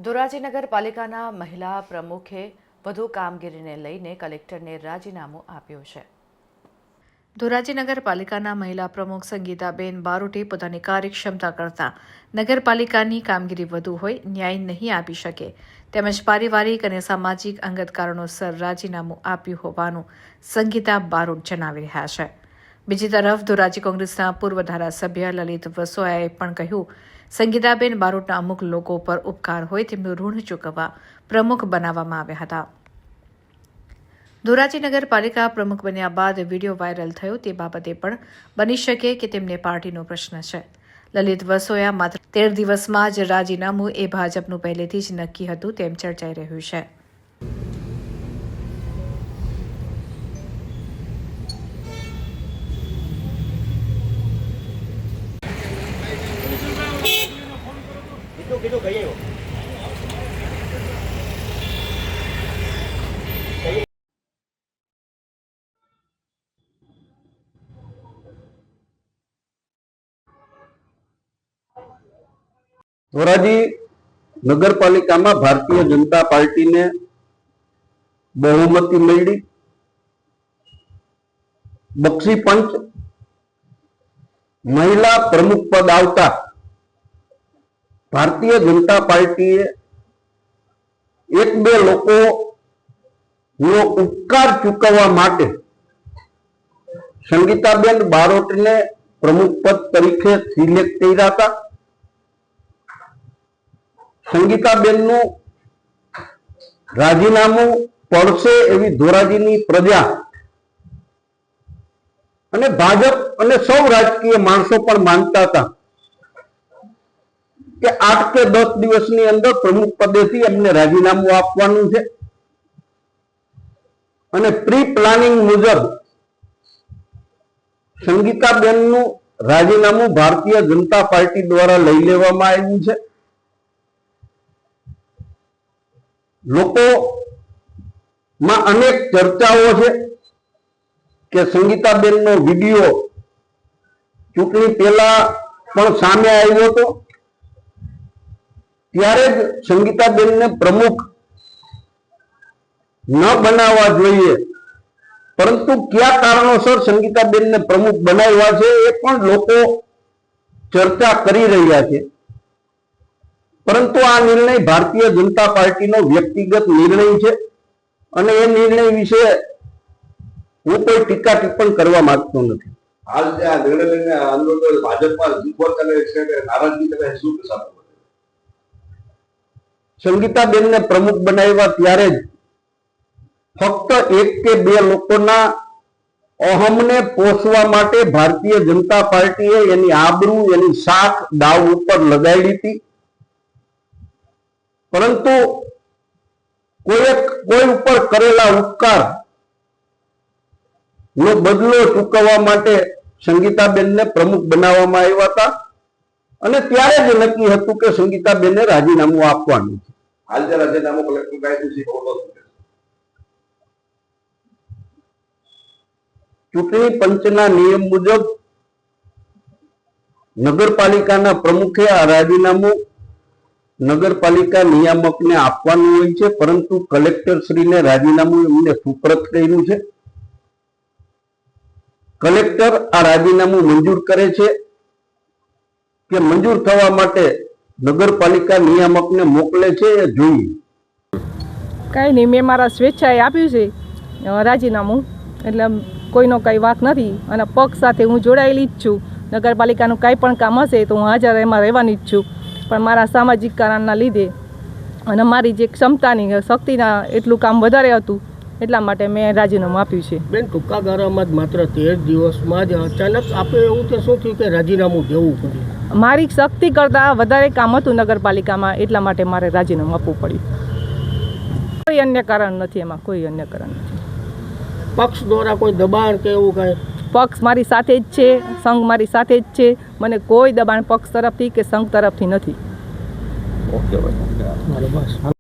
ધોરાજી નગરપાલિકાના મહિલા પ્રમુખે વધુ કામગીરીને લઈને કલેક્ટરને રાજીનામું આપ્યું છે। ધોરાજી નગરપાલિકાના મહિલા પ્રમુખ સંગીતાબેન બારોટે પોતાની કાર્યક્ષમતા કરતાં નગરપાલિકાની કામગીરી વધુ હોય ન્યાય નહીં આપી શકે તેમજ પારિવારિક અને સામાજિક અંગત કારણોસર રાજીનામું આપ્યું હોવાનું સંગીતા બારોટ જણાવી રહ્યા છે। બીજી તરફ ધોરાજી કોંગ્રેસના પૂર્વ ધારાસભ્ય લલિત વસોયાએ પણ કહ્યું, સંગીતાબેન બારોટના અમુક લોકો પર ઉપકાર હોય તેમનું ઋણ ચૂકવવા પ્રમુખ બનાવવામાં આવ્યા હતા। ધોરાજી નગરપાલિકા પ્રમુખ બન્યા બાદ વિડીયો વાયરલ થયો તે બાબતે પણ બની શકે કે તેમને પાર્ટીનો પ્રશ્ન છે। લલિત વસોયા માત્ર 13 દિવસમાં જ રાજીનામું એ ભાજપનું પહેલેથી જ નક્કી હતું તેમ ચર્ચાઈ રહ્યું છે। ધોરાજી નગરપાલિકામાં ભારતીય જનતા પાર્ટીને બહુમતી મળી। બક્ષી પંચ મહિલા પ્રમુખ પદ આવતા ભારતીય જનતા પાર્ટીએ એક બે લોકોનો ઉપકાર ચૂકવવા માટે સંગીતાબેન બારોટને પ્રમુખ પદ તરીકે સિલેક્ટ કર્યા હતા। સંગીતાબેનનું રાજીનામું પડશે એવી ધોરાજીની પ્રજા અને ભાજપ અને સૌ રાજકીય માણસો પણ માનતા હતા કે 8 કે 10 દિવસની અંદર પ્રમુખ પદેથી અમને રાજીનામું આપવાનું છે અને પ્રી પ્લાનિંગ મુજબ સંગીતાબેનનું રાજીનામું ભારતીય જનતા પાર્ટી દ્વારા લઈ લેવામાં આવ્યું છે। લોકોમાં અનેક ચર્ચાઓ છે કે સંગીતાબેનનો વિડીયો ચૂંટણી પહેલા પણ સામે આવ્યો હતો, ત્યારે જ સંગીતાબેનને પ્રમુખ ન બનાવવા જોઈએ, પરંતુ કયા કારણોસર સંગીતાબેનને પ્રમુખ બનાવ્યા છે એ પણ લોકો ચર્ચા કરી રહ્યા છે। પરંતુ આ નિર્ણય ભારતીય જનતા પાર્ટીનો વ્યક્તિગત નિર્ણય છે અને એ નિર્ણય વિશે હું કોઈ ટીકા ટિપ્પણ કરવા માંગતો નથી। હાલ જે આ નિર્ણય લઈને આંદોલન ભાજપમાં વિરોધ કરે છે કે નારાજગી તમે શું કહેશો? સંગીતાબેનને પ્રમુખ બનાવ્યા ત્યારે જ ફક્ત એક કે બે લોકોના અહમને પોષવા માટે ભારતીય જનતા પાર્ટીએ એની આબરૂ એની શાખ દાવ ઉપર લગાડી હતી, પરંતુ કોઈ ઉપર કરેલા ઉપકાર નો બદલો ચૂકવવા માટે સંગીતાબેનને પ્રમુખ બનાવવામાં આવ્યા હતા અને ત્યારે જ નક્કી હતું કે સંગીતાબેનને રાજીનામું આપવાનું છે। હાલ જે રાજીનામું કલેક્ટર કાઢ્યું છે ચૂંટણી પંચના નિયમ મુજબ નગરપાલિકાના પ્રમુખે આ રાજીનામું નગરપાલિકા નિયામકને આપવાનું હોય છે, પરંતુ કલેક્ટર શ્રીને રાજીનામું એમને સુપરત કર્યું છે। કલેક્ટર આ રાજીનામું મંજૂર કરે છે કે મંજૂર થવા માટે નગરપાલિકા નિયામકને મોકલે છે એ જોઈએ। કાંઈ નહીં, મેં મારા સ્વેચ્છાએ આપ્યું છે રાજીનામું, એટલે કોઈનો કંઈ વાત નથી અને પક્ષ સાથે હું જોડાયેલી જ છું। નગરપાલિકાનું કાંઈ પણ કામ હશે તો હું હાજર એમાં રહેવાની જ છું, પણ મારા સામાજિક કારણના લીધે અને મારી જે ક્ષમતાની શક્તિના એટલું કામ વધારે હતું એટલા માટે મેં રાજીનામું આપ્યું છે। બેન, ટૂંકા ગાળામાં જ માત્ર 13 દિવસમાં જ અચાનક આપે એવું તે શું થયું કે રાજીનામું દેવું પડ્યું? મારી શક્તિ કરતાં વધારે કામ હતું નગરપાલિકામાં, એટલા માટે મારે રાજીનામું આપવું પડ્યું। કોઈ અન્ય કારણ નથી, એમાં કોઈ અન્ય કારણ નથી। પક્ષ દ્વારા કોઈ દબાણ કે એવું કાંઈ? પક્ષ મારી સાથે જ છે, સંઘ મારી સાથે જ છે, મને કોઈ દબાણ પક્ષ તરફથી કે સંઘ તરફથી નથી। ઓકે, બસ।